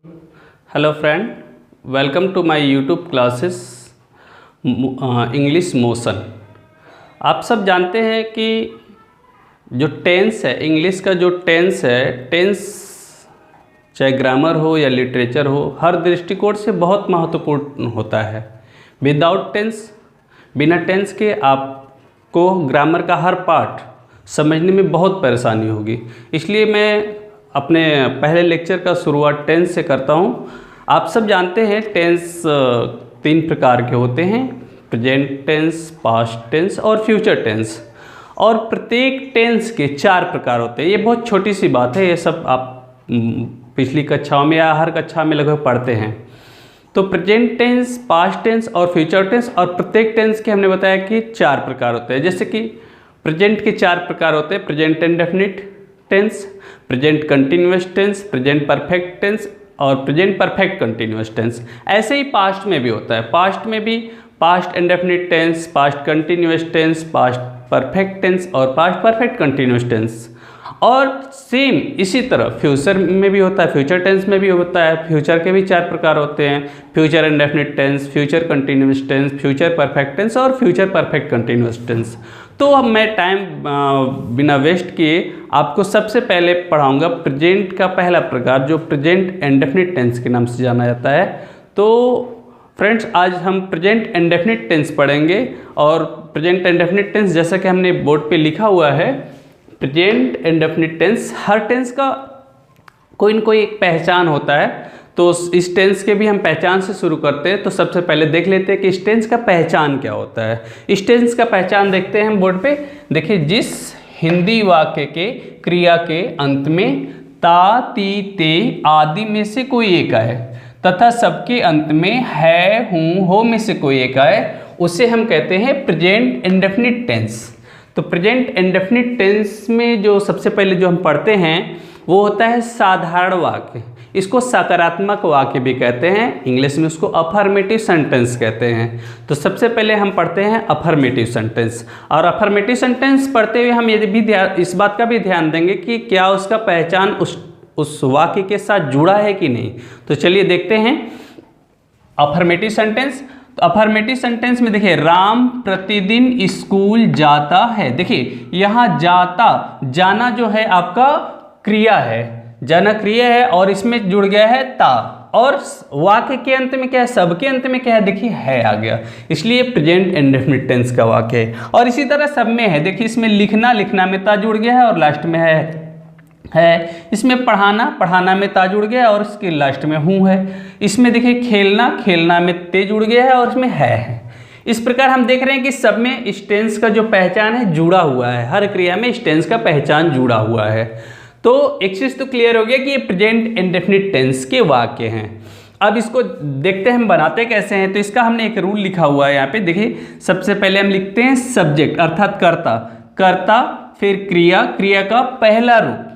Hello friend, welcome to my YouTube classes English motion. आप सब जानते हैं कि जो टेंस है, इंग्लिश का जो टेंस है, टेंस चाहे ग्रामर हो या लिटरेचर हो, हर दृष्टिकोण से बहुत महत्वपूर्ण होता है। विदाउट टेंस, बिना टेंस के आपको ग्रामर का हर पार्ट समझने में बहुत परेशानी होगी। इसलिए मैं अपने पहले लेक्चर का शुरुआत टेंस से करता हूँ। आप सब जानते हैं टेंस तीन प्रकार के होते हैं, प्रेजेंट टेंस, पास्ट टेंस और फ्यूचर टेंस। और प्रत्येक टेंस के चार प्रकार होते हैं। ये बहुत छोटी सी बात है, ये सब आप पिछली कक्षाओं में या हर कक्षा में लगभग पढ़ते हैं। तो प्रेजेंट टेंस, पास्ट टेंस और फ्यूचर टेंस, और प्रत्येक टेंस के हमने बताया कि चार प्रकार होते हैं। जैसे कि प्रेजेंट के चार प्रकार होते हैं, present indefinite tense, present continuous tense, present perfect tense और प्रेजेंट परफेक्ट कंटिन्यूअस टेंस। ऐसे ही पास्ट में भी होता है। पास्ट में भी past indefinite tense, past continuous tense, past perfect tense और पास्ट परफेक्ट कंटिन्यूअस टेंस। और सेम इसी तरह फ्यूचर में भी होता है, फ्यूचर टेंस में भी होता है। फ्यूचर के भी चार प्रकार होते हैं, future indefinite tense, future continuous tense, future perfect tense और फ्यूचर परफेक्ट कंटिन्यूअस टेंस। तो अब मैं टाइम बिना वेस्ट किए आपको सबसे पहले पढ़ाऊंगा प्रेजेंट का पहला प्रकार, जो प्रेजेंट इंडेफिनिट टेंस के नाम से जाना जाता है। तो फ्रेंड्स, आज हम प्रेजेंट इंडेफिनिट टेंस पढ़ेंगे। और प्रेजेंट इंडेफिनिट टेंस, जैसा कि हमने बोर्ड पे लिखा हुआ है, प्रेजेंट इंडेफिनिट टेंस, हर टेंस का कोई न कोई एक पहचान होता है। तो इस टेंस के भी हम पहचान से शुरू करते हैं। तो सबसे पहले देख लेते हैं कि इस टेंस का पहचान क्या होता है। इस टेंस का पहचान देखते हैं हम बोर्ड पे। देखिए, जिस हिंदी वाक्य के क्रिया के अंत में ता, ती, ते आदि में से कोई एक आए तथा सबके अंत में है, हूँ, हो में से कोई एक आए, उसे हम कहते हैं प्रेजेंट इंडेफिनिट टेंस। तो प्रेजेंट इंडेफिनिट टेंस में जो सबसे पहले जो हम पढ़ते हैं वो होता है साधारण वाक्य। इसको सकारात्मक वाक्य भी कहते हैं, इंग्लिश में उसको अफर्मेटिव सेंटेंस कहते हैं। तो सबसे पहले हम पढ़ते हैं अफर्मेटिव सेंटेंस। और अफर्मेटिव सेंटेंस पढ़ते हुए हम ये भी इस बात का भी ध्यान देंगे कि क्या उसका पहचान उस वाक्य के साथ जुड़ा है कि नहीं। तो चलिए देखते हैं अफर्मेटिव सेंटेंस। तो अफर्मेटिव सेंटेंस में देखिए, राम प्रतिदिन स्कूल जाता है। देखिए, यहाँ जाता, जाना जो है आपका क्रिया है, जाना क्रिया है और इसमें जुड़ गया है ता। और वाक्य के अंत में क्या है, सबके अंत में क्या है, देखिए है आ गया, इसलिए प्रेजेंट इंडेफिनिट टेंस का वाक्य है। और इसी तरह सब में है, देखिए इसमें लिखना, लिखना में ता जुड़ गया है और लास्ट में है। इसमें पढ़ाना, पढ़ाना में ता जुड़ गया और इसके लास्ट में हूँ है। इसमें देखिए खेलना, खेलना में ते जुड़ गया है और इसमें है। इस प्रकार हम देख रहे हैं कि सब में इस टेंस का जो पहचान है जुड़ा हुआ है, हर क्रिया में इस टेंस का पहचान जुड़ा हुआ है। तो एक चीज़ तो क्लियर हो गया कि ये प्रेजेंट इंडेफिनिट टेंस के वाक्य हैं। अब इसको देखते हैं हम बनाते कैसे हैं। तो इसका हमने एक रूल लिखा हुआ है यहाँ पे। देखिए, सबसे पहले हम लिखते हैं सब्जेक्ट अर्थात कर्ता, कर्ता, फिर क्रिया, क्रिया का पहला रूप,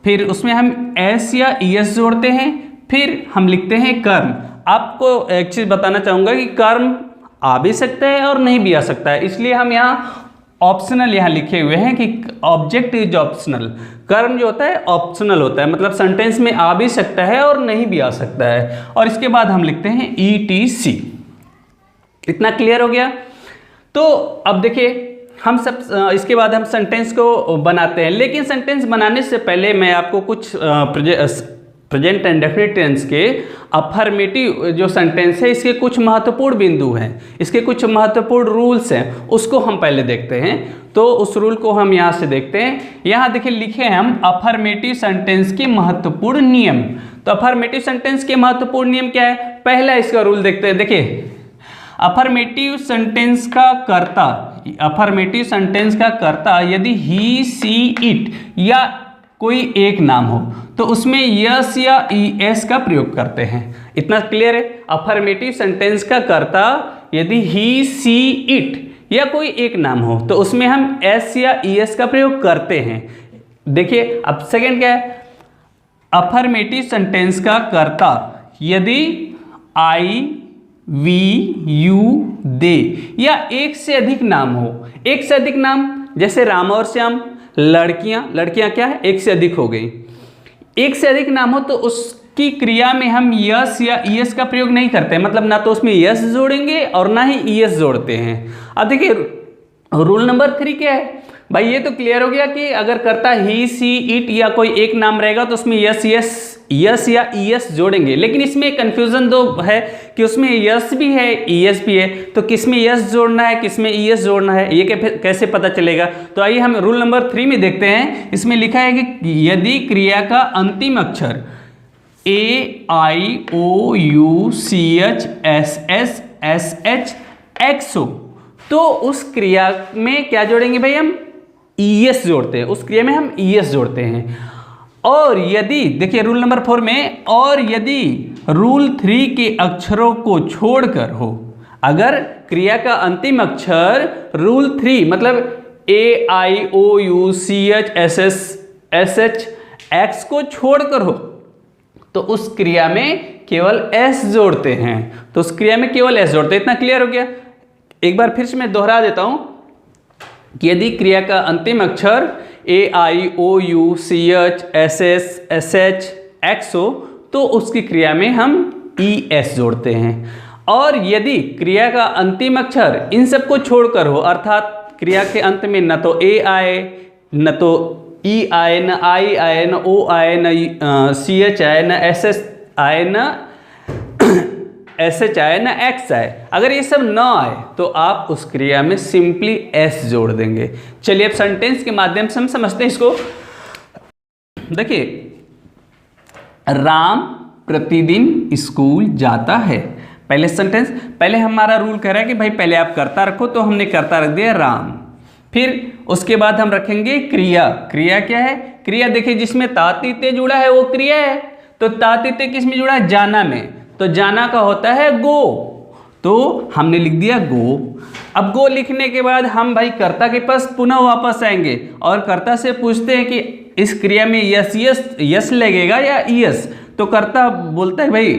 फिर उसमें हम एस या ईएस जोड़ते हैं, फिर हम लिखते हैं कर्म। आपको एक चीज़ बताना चाहूँगा कि कर्म आ भी सकता है और नहीं भी आ सकता है, इसलिए हम यहाँ ऑप्शनल यहाँ लिखे हुए हैं कि ऑब्जेक्ट इज ऑप्शनल। कर्म जो होता है ऑप्शनल होता है, मतलब सेंटेंस में आ भी सकता है और नहीं भी आ सकता है। और इसके बाद हम लिखते हैं ETC। इतना क्लियर हो गया। तो अब देखिए, हम सब इसके बाद हम सेंटेंस को बनाते हैं। लेकिन सेंटेंस बनाने से पहले मैं आपको कुछ प्रेजेंट इंडेफिनिट टेंस के अफर्मेटिव जो सेंटेंस है, इसके कुछ महत्वपूर्ण बिंदु हैं, इसके कुछ महत्वपूर्ण रूल्स हैं, उसको हम पहले देखते हैं। तो उस रूल को हम यहाँ से देखते हैं। यहाँ देखिए लिखे हैं हम अफर्मेटिव सेंटेंस के महत्वपूर्ण नियम। तो अफर्मेटिव सेंटेंस के महत्वपूर्ण नियम क्या है, पहला इसका रूल देखते हैं। देखिए, अफर्मेटिव सेंटेंस का कर्ता, अफर्मेटिव सेंटेंस का कर्ता यदि ही, सी, इट या कोई एक नाम हो तो उसमें यस या ईएस का प्रयोग करते हैं। इतना क्लियर है। अफर्मेटिव सेंटेंस का कर्ता यदि ही, सी, इट या कोई एक नाम हो तो उसमें हम एस या ईएस का प्रयोग करते हैं। देखिए, अब सेकंड क्या है, अफर्मेटिव सेंटेंस का कर्ता यदि आई, वी, यू, दे या एक से अधिक नाम हो। एक से अधिक नाम, जैसे राम और श्याम, लड़कियां, लड़कियां क्या है, एक से अधिक हो गई। एक से अधिक नाम हो तो उस कि क्रिया में हम यस या ईएस का प्रयोग नहीं करते, मतलब ना तो उसमें यस जोड़ेंगे और ना ही ईएस जोड़ते हैं। अब देखिए रूल नंबर 3 क्या है भाई, ये तो क्लियर हो गया कि अगर कर्ता ही, सी, इट या कोई एक नाम रहेगा तो उसमें यस या ईएस जोड़ेंगे। लेकिन इसमें कंफ्यूजन दो है कि उसमें यस भी है ईएस भी है, तो किस में यस जोड़ना है किस में ईएस जोड़ना है, ये कैसे पता चलेगा। तो आइए हम रूल नंबर 3 में देखते हैं। इसमें लिखा है कि यदि क्रिया का अंतिम अक्षर A, I, O, U, C, H, S, S, S, H, X हो तो उस क्रिया में क्या जोड़ेंगे भाई, हम ईएस जोड़ते हैं, उस क्रिया में हम ईएस जोड़ते हैं। और यदि देखिए रूल नंबर 4 में, और यदि रूल 3 के अक्षरों को छोड़कर हो, अगर क्रिया का अंतिम अक्षर रूल 3 मतलब A, I, O, U, C, H, S, S, H, X को छोड़कर हो तो उस क्रिया में केवल एस जोड़ते हैं, तो उस क्रिया में केवल एस जोड़ते हैं। इतना क्लियर हो गया। एक बार फिर से मैं दोहरा देता हूं कि यदि क्रिया का अंतिम अक्षर A, I, O, U, C, H, S, S, S, H, X हो तो उसकी क्रिया में हम ई एस जोड़ते हैं। और यदि क्रिया का अंतिम अक्षर इन सब को छोड़कर हो, अर्थात क्रिया के अंत में न तो ए आए, न तो ई आए, न आई आए, न ओ आए, न सी एच आए, न एस एस आए, न एस एच आए, न एक्स आए, अगर ये सब न आए तो आप उस क्रिया में सिंपली एस जोड़ देंगे। चलिए अब सेंटेंस के माध्यम से हम समझते हैं इसको। देखिए राम प्रतिदिन स्कूल जाता है, पहले सेंटेंस, पहले हमारा रूल कह रहा है कि भाई पहले आप कर्ता रखो, तो हमने कर्ता रख दिया राम। फिर उसके बाद हम रखेंगे क्रिया। क्रिया क्या है, क्रिया देखिए जिसमें तातीते जुड़ा है वो क्रिया है, तो तातीते किस में जुड़ा है, जाना में, तो जाना का होता है गो, तो हमने लिख दिया गो। अब गो लिखने के बाद हम भाई कर्ता के पास पुनः वापस आएंगे और कर्ता से पूछते हैं कि इस क्रिया में यस लगेगा या ईएस, तो कर्ता बोलता है भाई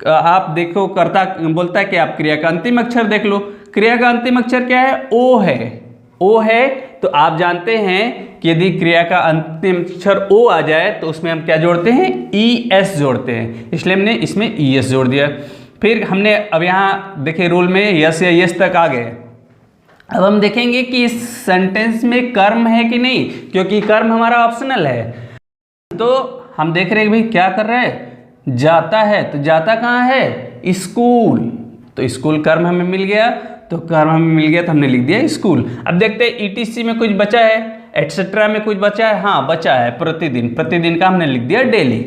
आप देखो, कर्ता बोलता है कि आप क्रिया का अंतिम अक्षर देख लो। क्रिया का अंतिम अक्षर क्या है, ओ है, ओ है, तो आप जानते हैं कि यदि क्रिया का अंतिम अक्षर ओ आ जाए तो उसमें हम क्या जोड़ते हैं, ई एस जोड़ते हैं, इसलिए हमने इसमें ई एस जोड़ दिया। फिर हमने अब यहाँ देखिए रूल में यस या यस तक आ गए। अब हम देखेंगे कि इस सेंटेंस में कर्म है कि नहीं, क्योंकि कर्म हमारा ऑप्शनल है। तो हम देख रहे हैं भाई क्या कर रहा है, जाता है, तो जाता कहाँ है, स्कूल, तो स्कूल कर्म हमें मिल गया, तो कर्म हमें मिल गया तो हमने लिख दिया स्कूल। अब देखते हैं ईटीसी में कुछ बचा है, एटसेट्रा में कुछ बचा है, हाँ बचा है प्रतिदिन, प्रतिदिन का हमने लिख दिया डेली।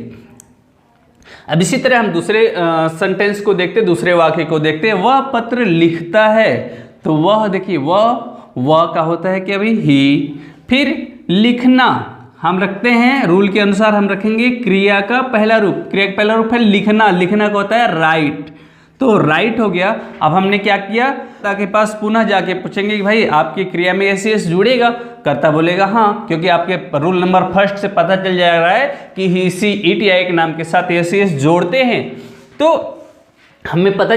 अब इसी तरह हम दूसरे सेंटेंस को देखते, दूसरे वाक्य को देखते, वह पत्र लिखता है, तो वह देखिए वह का होता है कि अभी ही। फिर लिखना हम रखते हैं, रूल के अनुसार हम रखेंगे क्रिया का पहला रूप, क्रिया का पहला रूप है लिखना, लिखना का होता है राइट, तो राइट हो गया। अब हमने क्या किया, कर्ता के पास पुनः जाके पूछेंगे कि भाई आपकी क्रिया में एस एस जुड़ेगा, कर्ता बोलेगा हाँ, क्योंकि आपके रूल नंबर 1 से पता चल जा रहा है कि ही, सी, इट या एक नाम के साथ एस एस जोड़ते हैं, तो हमें पता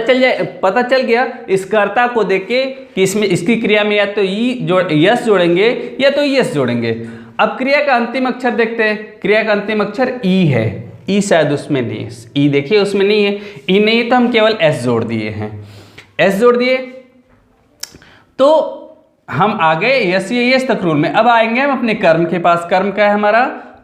चल गया इस कर्ता को देख के कि इसमें इसकी क्रिया में या तो यस जोड़ेंगे या तो यस जोड़ेंगे। अब क्रिया का अंतिम अक्षर देखते हैं, क्रिया का अंतिम अक्षर ई है, ई शायद उसमें नहीं है, ई देखिए उसमें नहीं है, ई नहीं है तो हम केवल एस जोड़ दिए हैं, एस जोड़ दिए तो हम आ गए यस या यस तक रूल में। अब आएंगे हम अपने कर्म के पास। कर्म क्या है हमारा,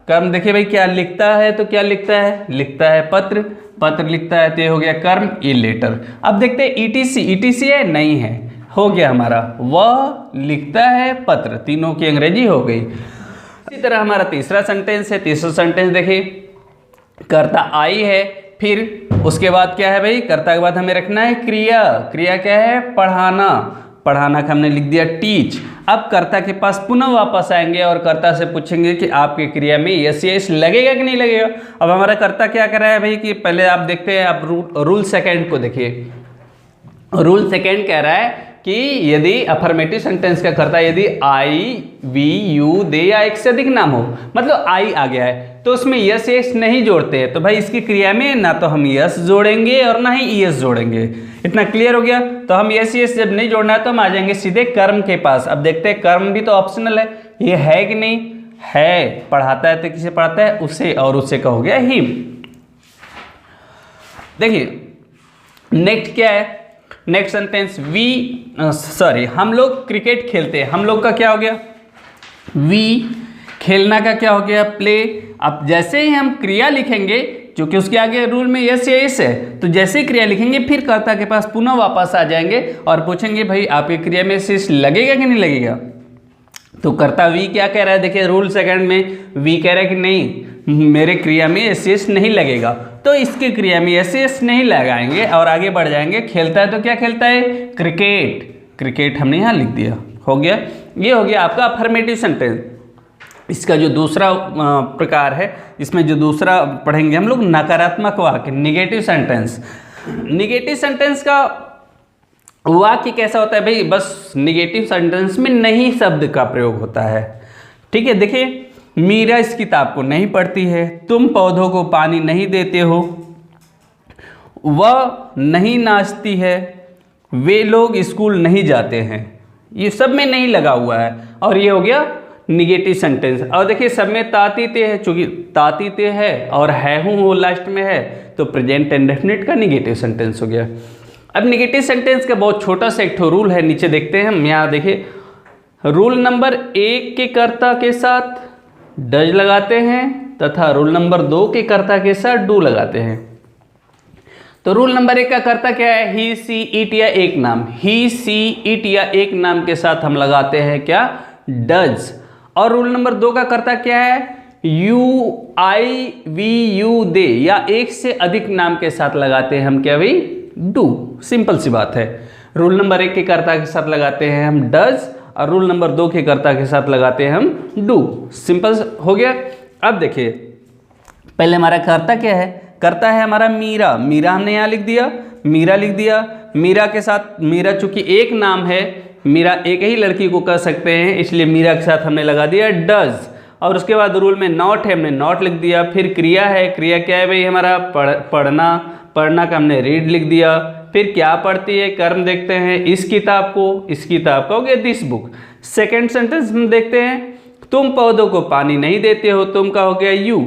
कर्म देखिए भाई क्या लिखता है, तो क्या लिखता है, लिखता है पत्र, पत्र लिखता है, तो ये हो गया कर्म, ये लेटर। अब देखते हैं ईटीसी, ईटीसी है नहीं है, हो गया हमारा वह लिखता है पत्र, तीनों की अंग्रेजी हो गई। इसी तरह हमारा तीसरा सेंटेंस है, तीसरा सेंटेंस देखिए कर्ता आई है, फिर उसके बाद क्या है भाई, कर्ता के बाद हमें रखना है क्रिया, क्रिया क्या है, पढ़ाना, पढ़ाना का हमने लिख दिया टीच। अब कर्ता के पास पुनः वापस आएंगे और कर्ता से पूछेंगे कि आपकी क्रिया में यस यस लगेगा कि नहीं लगेगा। अब हमारा कर्ता क्या कर रहा है भाई कि पहले आप देखते हैं, आप रूल सेकेंड को देखिए, रूल सेकेंड कह रहा है कि यदि अफर्मेटिव सेंटेंस का कर्ता यदि आई, वी, यू, दे या एक से अधिक नाम हो, मतलब आई आ गया है तो उसमें यस यस नहीं जोड़ते हैं, तो भाई इसकी क्रिया में ना तो हम यस जोड़ेंगे और ना ही ईएस जोड़ेंगे। इतना क्लियर हो गया। तो हम यस यस जब नहीं जोड़ना है तो हम आ जाएंगे सीधे कर्म के पास। अब देखते हैं कर्म भी तो ऑप्शनल है, ये है कि नहीं है, पढ़ाता है तो किसे पढ़ाता है, उसे, और उसे का हो गया ही। देखिए नेक्स्ट क्या है, नेक्स्ट सेंटेंस हम लोग क्रिकेट खेलते हैं, हम लोग का क्या हो गया वी, खेलना का क्या हो गया प्ले। अब जैसे ही हम क्रिया लिखेंगे, क्योंकि उसके आगे रूल में यस या यस है, तो जैसे ही क्रिया लिखेंगे फिर कर्ता के पास पुनः वापस आ जाएंगे और पूछेंगे भाई आपकी क्रिया में शेष लगेगा कि नहीं लगेगा। तो कर्ता वी क्या कह रहा है, देखिए रूल सेकंड में वी कह रहा है कि नहीं मेरे क्रिया में एस नहीं लगेगा, तो इसकी क्रिया में एस नहीं लगाएंगे और आगे बढ़ जाएंगे। खेलता है तो क्या खेलता है, क्रिकेट, क्रिकेट हमने यहाँ लिख दिया, हो गया। ये हो गया आपका अफर्मेटिव सेंटेंस। इसका जो दूसरा प्रकार है, इसमें जो दूसरा पढ़ेंगे हम लोग नकारात्मक वाक्य, निगेटिव सेंटेंस। निगेटिव सेंटेंस का वाक्य कैसा होता है भाई, बस निगेटिव सेंटेंस में नहीं शब्द का प्रयोग होता है, ठीक है। देखिए मीरा इस किताब को नहीं पढ़ती है, तुम पौधों को पानी नहीं देते हो, वह नहीं नाचती है, वे लोग स्कूल नहीं जाते हैं, ये सब में नहीं लगा हुआ है और ये हो गया निगेटिव सेंटेंस। और देखिए सब में तातीते है, चूंकि तातीते है और है हूँ वो लास्ट में है, तो प्रेजेंट इंडेफिनिट का निगेटिव सेंटेंस हो गया। अब निगेटिव सेंटेंस का बहुत छोटा सा एक ठो रूल है, नीचे देखते हैं हम। यहाँ देखिए रूल नंबर 1 के कर्ता के साथ डज लगाते हैं तथा रूल नंबर 2 के कर्ता के साथ डू लगाते हैं। तो रूल नंबर 1 का कर्ता क्या है, ही सी इट या एक नाम, ही सी इट या एक नाम के साथ हम लगाते हैं क्या, डज। और रूल नंबर 2 का कर्ता क्या है, you I we you they या एक से अधिक नाम के साथ लगाते हैं हम क्या भाई, डू। सिंपल सी बात है। रूल नंबर 1 के कर्ता के साथ लगाते हैं हम डज और रूल नंबर 2 के कर्ता के साथ लगाते हैं हम डू। सिंपल हो गया। अब देखिए पहले हमारा कर्ता क्या है, कर्ता है हमारा मीरा, मीरा हमने यहाँ लिख दिया, मीरा लिख दिया। मीरा के साथ, मीरा चूंकि एक नाम है, मीरा एक ही लड़की को कह सकते हैं, इसलिए मीरा के साथ हमने लगा दिया डज। और उसके बाद रूल में नॉट है, हमने नॉट लिख दिया। फिर क्रिया है, क्रिया क्या है भाई हमारा पढ़ना, पढ़ना का हमने रीड लिख दिया। फिर क्या पढ़ती है, कर्म देखते हैं, इस किताब को, इस किताब का हो गया दिस बुक। सेकेंड सेंटेंस हम देखते हैं, तुम पौधों को पानी नहीं देते हो, तुम का हो गया यू।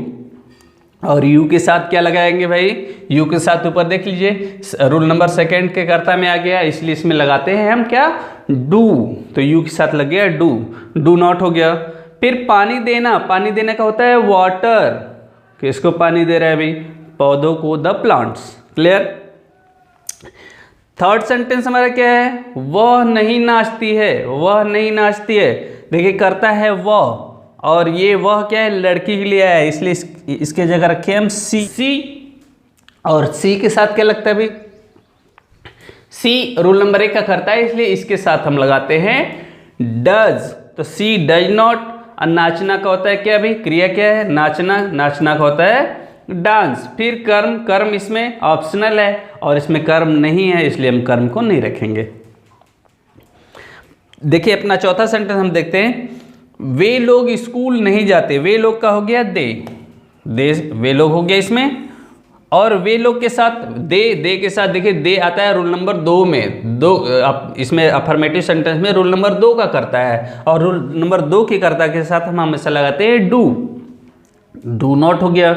और यू के साथ क्या लगाएंगे भाई, यू के साथ ऊपर देख लीजिए रूल नंबर 2 के कर्ता में आ गया, इसलिए इसमें लगाते हैं हम क्या, डू। तो यू के साथ लग गया डू, डू नॉट हो गया। फिर पानी देना, पानी देने का होता है वाटर, किसको पानी दे रहा है भाई, पौधों को, the plants. Clear. Third sentence हमारा क्या है, वह नहीं नाचती है, वह नहीं नाचती है। देखिए करता है वह और ये वह क्या है, लड़की के लिए है, इसलिए इसके जगह रखे हम सी। सी और सी के साथ क्या लगता है भाई, सी रूल नंबर 1 का करता है, इसलिए इसके साथ हम लगाते हैं डज। तो सी डज नॉट। और नाचना का होता है क्या भाई, क्रिया क्या है, नाचना, नाचना का होता है डांस। फिर कर्म, कर्म इसमें ऑप्शनल है और इसमें कर्म नहीं है, इसलिए हम कर्म को नहीं रखेंगे। देखिए अपना चौथा सेंटेंस हम देखते हैं, वे लोग स्कूल नहीं जाते, वे लोग का हो गया दे, वे लोग हो गया इसमें। और वे लोग के साथ दे के साथ देखिए दे आता है रूल नंबर 2 में, इसमें अफर्मेटिव सेंटेंस में रूल नंबर 2 का करता है और रूल नंबर 2 के कर्ता के साथ हम हमेशा लगाते हैं डू। डू नॉट हो गया।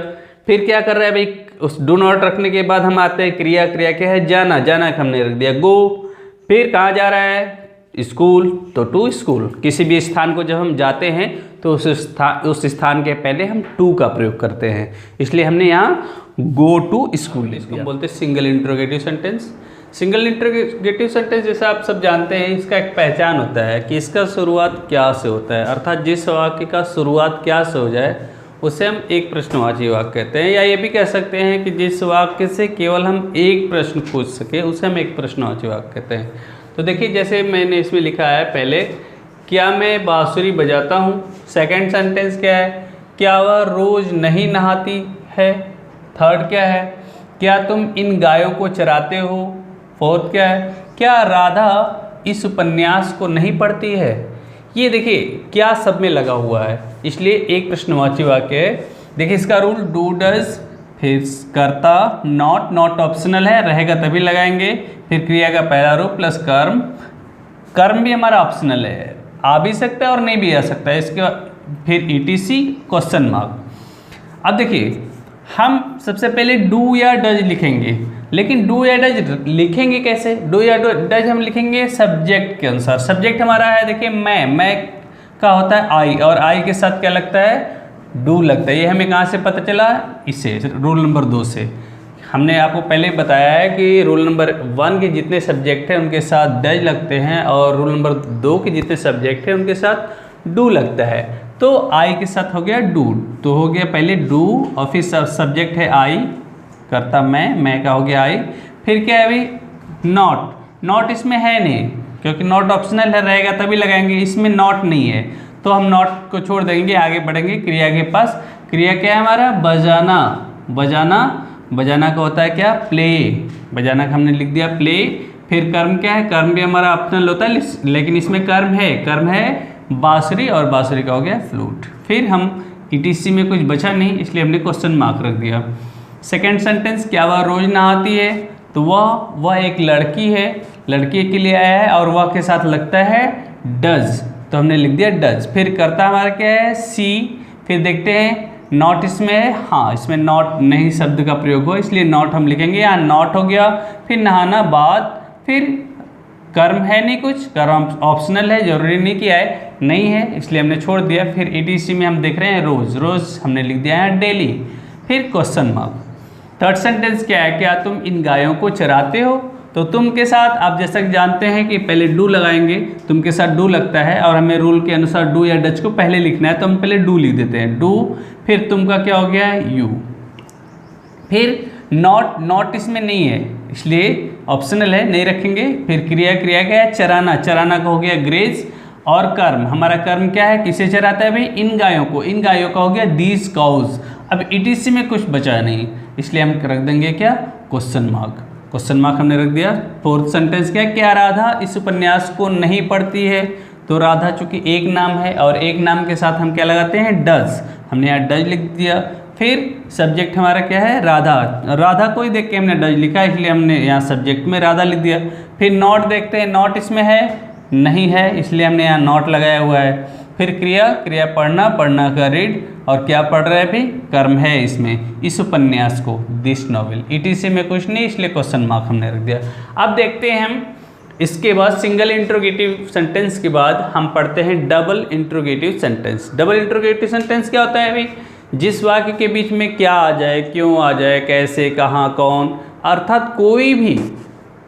फिर क्या कर रहा है भाई, उस डू नॉट रखने के बाद हम आते हैं क्रिया, क्रिया क्या है, जाना, जाना का हमने रख दिया गो। फिर कहाँ जा रहा है, स्कूल, तो टू स्कूल। किसी भी स्थान को जब हम जाते हैं तो उस स्थान के पहले हम टू का प्रयोग करते हैं, इसलिए हमने यहाँ गो टू स्कूल। इसको हम बोलते हैं single interrogative sentence. Single interrogative sentence जैसा आप सब जानते हैं, इसका एक पहचान होता है कि इसका शुरुआत क्या से होता है, अर्थात जिस वाक्य का शुरुआत क्या से हो जाए उसे हम एक प्रश्नवाची वाक्य कहते हैं, या ये भी कह सकते हैं कि जिस वाक्य से केवल हम एक प्रश्न पूछ सके उसे हम एक प्रश्नवाची वाक्य कहते हैं। तो देखिए जैसे मैंने इसमें लिखा है, पहले क्या मैं बांसुरी बजाता हूँ। सेकंड सेंटेंस क्या है, क्या वह रोज़ नहीं नहाती है। थर्ड क्या है, क्या तुम इन गायों को चराते हो। फोर्थ क्या है, क्या राधा इस उपन्यास को नहीं पढ़ती है। ये देखिए क्या सब में लगा हुआ है, इसलिए एक प्रश्नवाची वाक्य है। देखिए इसका रूल डू डज, फिर कर्ता नॉट, नॉट ऑप्शनल है, रहेगा तभी लगाएंगे। फिर क्रिया का पहला रूप प्लस कर्म, कर्म भी हमारा ऑप्शनल है, आ भी सकता है और नहीं भी आ सकता है। इसके बाद फिर ETC क्वेश्चन मार्क। अब देखिए हम सबसे पहले डू या डज लिखेंगे, लेकिन डू या डज लिखेंगे कैसे? डू या डज हम लिखेंगे सब्जेक्ट के अनुसार। सब्जेक्ट हमारा है, देखिए मैं का होता है आई, और आई के साथ क्या लगता है? डू लगता है। ये हमें कहाँ से पता चला? इससे, रूल नंबर 2 से। हमने आपको पहले बताया है कि रूल नंबर 1 के जितने सब्जेक्ट हैं उनके साथ डज लगते हैं, और रूल नंबर 2 के जितने सब्जेक्ट हैं उनके साथ डू लगता है। तो आई के साथ हो गया डू, तो हो गया पहले डू, और फिर सब्जेक्ट है आई, करता मैं का हो गया आई। फिर क्या है भाई? नॉट इसमें है नहीं, क्योंकि नॉट ऑप्शनल है, रहेगा तभी लगाएंगे, इसमें नॉट नहीं है तो हम नॉट को छोड़ देंगे, आगे बढ़ेंगे क्रिया के पास। क्रिया क्या है हमारा? बजाना का होता है क्या? प्ले। बजाना का हमने लिख दिया प्ले। फिर कर्म क्या है? कर्म भी हमारा ऑप्शनल होता है, लेकिन इसमें कर्म है बांसुरी, और बांसुरी का हो गया फ्लूट। फिर हम ETC में कुछ बचा नहीं, इसलिए हमने क्वेश्चन मार्क रख दिया। सेकेंड सेंटेंस, क्या वह रोज नहाती है? तो वह एक लड़की है, लड़की के लिए आया है, और वह के साथ लगता है डज, तो हमने लिख दिया डज। फिर करता हमारा क्या है? सी। फिर देखते हैं नॉट इसमें है, हाँ इसमें नॉट नहीं शब्द का प्रयोग हो, इसलिए नॉट हम लिखेंगे, यहाँ नॉट हो गया। फिर नहाना बाद, फिर कर्म है नहीं कुछ, कर्म ऑप्शनल है, जरूरी नहीं कि आए, नहीं है इसलिए हमने छोड़ दिया। फिर ETC में हम देख रहे हैं रोज हमने लिख दिया है डेली। फिर क्वेश्चन मार्क। थर्ड सेंटेंस क्या है? क्या तुम इन गायों को चराते हो? तो तुम के साथ आप जैसा कि जानते हैं कि पहले डू लगाएंगे, तुम के साथ डू लगता है, और हमें रूल के अनुसार डू या डच को पहले लिखना है, तो हम पहले डू लिख देते हैं, डू। फिर तुम का क्या हो गया? यू। फिर नॉट इसमें नहीं है, इसलिए ऑप्शनल है, नहीं रखेंगे। फिर क्रिया क्या है? चराना का हो गया ग्रेज। और कर्म, हमारा कर्म क्या है? किसे चराता है भाई? इन गायों का हो गया दीज काउज। अब ETC में कुछ बचा नहीं, इसलिए हम रख देंगे क्या? क्वेश्चन मार्क हमने रख दिया। फोर्थ सेंटेंस क्या राधा इस उपन्यास को नहीं पढ़ती है? तो राधा चूंकि एक नाम है, और एक नाम के साथ हम क्या लगाते हैं? डज, हमने यहाँ डज लिख दिया। फिर सब्जेक्ट हमारा क्या है? राधा को ही देख के हमने डज लिखा, इसलिए हमने यहाँ सब्जेक्ट में राधा लिख दिया। फिर नॉट देखते हैं, नॉट इसमें है नहीं है, इसलिए हमने यहाँ नॉट लगाया हुआ है। फिर क्रिया पढ़ना का रीड, और क्या पढ़ रहे हैं भाई? कर्म है इसमें, इस उपन्यास को, दिस नॉवेल। ETC में कुछ नहीं, इसलिए क्वेश्चन मार्क हमने रख दिया। अब देखते हैं हम इसके बाद सिंगल इंट्रोगेटिव सेंटेंस के बाद हम पढ़ते हैं double interrogative sentence. Double interrogative sentence क्या होता है भाई? जिस वाक्य के बीच में क्या आ जाए, क्यों आ जाए, कैसे, कहाँ, कौन, अर्थात कोई भी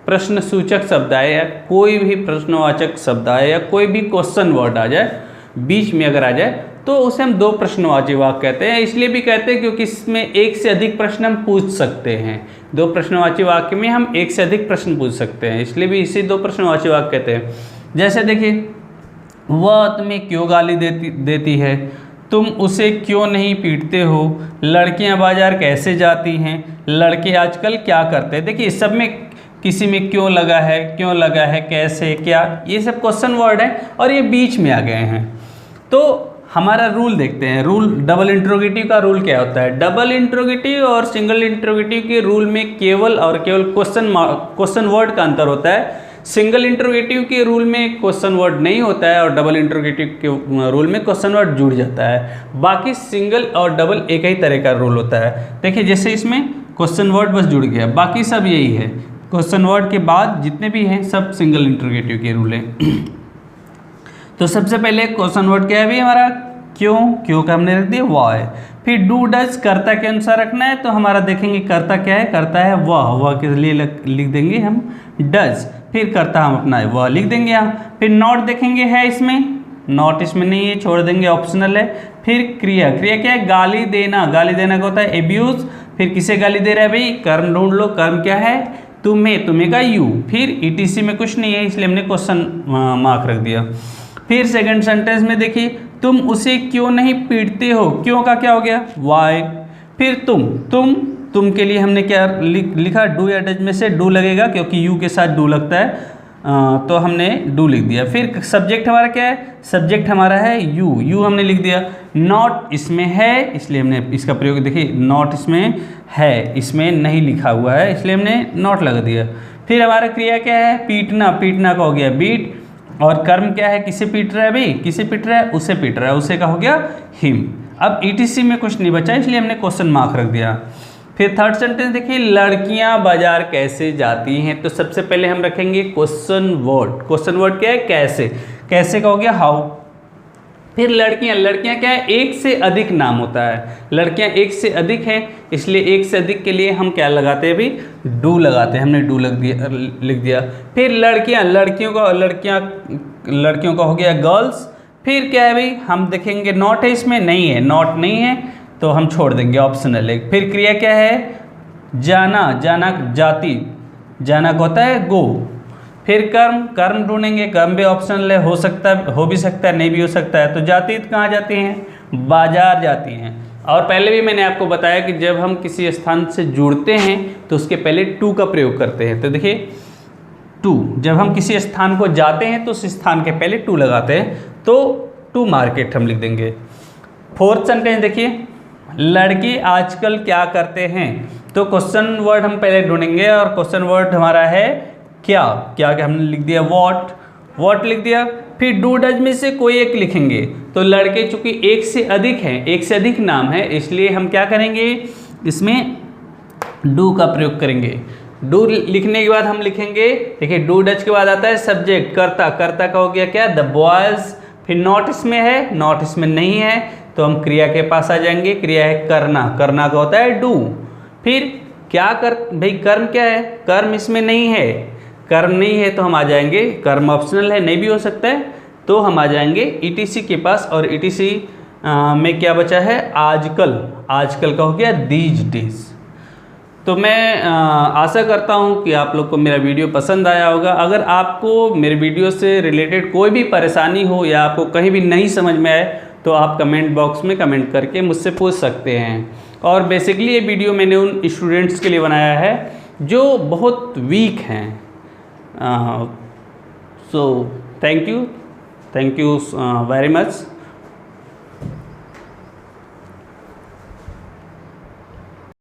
प्रश्न सूचक शब्द आए, या कोई भी प्रश्नवाचक शब्द आए, या कोई भी क्वेश्चन वर्ड आ जाए, बीच में अगर आ जाए, तो उसे हम दो प्रश्नवाची वाक्य कहते हैं। इसलिए भी कहते हैं क्योंकि इसमें एक से अधिक प्रश्न हम पूछ सकते हैं। दो प्रश्नवाची वाक्य में हम एक से अधिक प्रश्न पूछ सकते हैं, इसलिए भी इसे दो प्रश्नवाची वाक्य कहते हैं। जैसे देखिए, वह तुम्हें क्यों गाली देती है? तुम उसे क्यों नहीं पीटते हो? लड़कियां बाजार कैसे जाती हैं? लड़के आजकल क्या करते हैं? देखिए, सब में किसी में क्यों लगा है, कैसे, क्या, ये सब क्वेश्चन वर्ड है, और ये बीच में आ गए हैं। तो हमारा रूल देखते हैं। रूल डबल इंट्रोगेटिव का रूल क्या होता है? डबल इंट्रोगेटिव और सिंगल इंट्रोगेटिव के रूल में केवल क्वेश्चन वर्ड का अंतर होता है। सिंगल इंट्रोगेटिव के रूल में क्वेश्चन वर्ड नहीं होता है, और डबल इंट्रोगेटिव के रूल में क्वेश्चन वर्ड जुड़ जाता है। बाकी सिंगल और डबल एक ही तरह का रूल होता है। देखिए, जैसे इसमें क्वेश्चन वर्ड बस जुड़ गया, बाकी सब यही है। क्वेश्चन वर्ड के बाद जितने भी हैं सब सिंगल इंट्रोगेटिव के रूल हैं। तो सबसे पहले क्वेश्चन वर्ड क्या है भाई हमारा? क्यों का हमने रख दिया वाई। फिर डू डज कर्ता के अनुसार रखना है, तो हमारा देखेंगे कर्ता क्या है? कर्ता है वह के लिए लिख देंगे हम डज। फिर कर्ता हम अपना वह लिख देंगे यहाँ। फिर नॉट देखेंगे, है इसमें, नॉट इसमें नहीं है, छोड़ देंगे, ऑप्शनल है। फिर क्रिया क्या है? गाली देना का होता है एब्यूज। फिर किसे गाली दे रहा है भाई? कर्म ढूंढ लो, कर्म क्या है? तुम्हें का यू। फिर ETC में कुछ नहीं है, इसलिए हमने क्वेश्चन मार्क रख दिया। फिर सेकंड सेंटेंस में देखिए, तुम उसे क्यों नहीं पीटते हो? क्यों का क्या हो गया? वाई। फिर तुम के लिए हमने क्या लिखा? डू या डज में से डू लगेगा, क्योंकि यू के साथ डू लगता है, तो हमने डू लिख दिया। फिर सब्जेक्ट हमारा क्या है? सब्जेक्ट हमारा है यू हमने लिख दिया। नॉट इसमें है, इसलिए हमने इसका प्रयोग, देखिए नॉट इसमें है, इसमें नहीं लिखा हुआ है, इसलिए हमने नॉट लगा दिया। फिर हमारा क्रिया क्या है? पीटना का हो गया बीट। और कर्म क्या है? किसे पीट रहा है भाई? किसे पीट रहा है? उसे पीट रहा है, उसे का हो गया हिम। अब ईटीसी में कुछ नहीं बचा इसलिए हमने क्वेश्चन मार्क रख दिया। फिर थर्ड सेंटेंस देखिए, लड़कियां बाजार कैसे जाती हैं। तो सबसे पहले हम रखेंगे क्वेश्चन वर्ड। क्वेश्चन वर्ड क्या है? कैसे। कैसे का हो गया हाउ। फिर लड़कियां क्या है? एक से अधिक नाम होता है। लड़कियां एक से अधिक हैं, इसलिए एक से अधिक के लिए हम क्या लगाते हैं अभी? डू लगाते हैं। हमने डू लिख दिया। फिर लड़कियों का हो गया गर्ल्स। फिर क्या है भाई? हम देखेंगे नॉट है इसमें, नहीं है, नॉट नहीं है तो हम छोड़ देंगे, ऑप्शनल है। फिर क्रिया क्या है? जाना जाति, जाना को होता है गो। फिर कर्म ढूंढेंगे, कर्म भी ऑप्शनल है, हो भी सकता है, नहीं भी हो सकता है। तो जाति कहाँ जाती हैं? बाजार जाती हैं। और पहले भी मैंने आपको बताया कि जब हम किसी स्थान से जुड़ते हैं तो उसके पहले टू का प्रयोग करते हैं। तो देखिए टू, जब हम किसी स्थान को जाते हैं तो उस स्थान के पहले टू लगाते हैं, तो टू मार्केट हम लिख देंगे। फोर्थ सेंटेंस देखिए, लड़के आजकल क्या करते हैं। तो क्वेश्चन वर्ड हम पहले ढूंढेंगे और क्वेश्चन वर्ड हमारा है क्या हमने लिख दिया वॉट लिख दिया। फिर डू डज में से कोई एक लिखेंगे। तो लड़के चूंकि एक से अधिक हैं, एक से अधिक नाम है, इसलिए हम क्या करेंगे? इसमें डू का प्रयोग करेंगे। डू लिखने के बाद हम लिखेंगे, देखिए डू डज के बाद आता है सब्जेक्ट, कर्ता का हो गया क्या? The boys. फिर नॉट इसमें है, नॉट इसमें नहीं है तो हम क्रिया के पास आ जाएंगे। क्रिया है करना का होता है डू। फिर भाई कर्म क्या है? कर्म इसमें नहीं है, कर्म नहीं है तो हम आ जाएंगे, कर्म ऑप्शनल है, नहीं भी हो सकता है, तो हम आ जाएंगे ईटीसी के पास। और ईटीसी में क्या बचा है? आजकल का हो गया दीज डेज। तो मैं आशा करता हूँ कि आप लोग को मेरा वीडियो पसंद आया होगा। अगर आपको मेरे वीडियो से रिलेटेड कोई भी परेशानी हो या आपको कहीं भी नहीं समझ में आए तो आप कमेंट बॉक्स में कमेंट करके मुझसे पूछ सकते हैं। और बेसिकली ये वीडियो मैंने उन स्टूडेंट्स के लिए बनाया है जो बहुत वीक हैं। So thank you very much.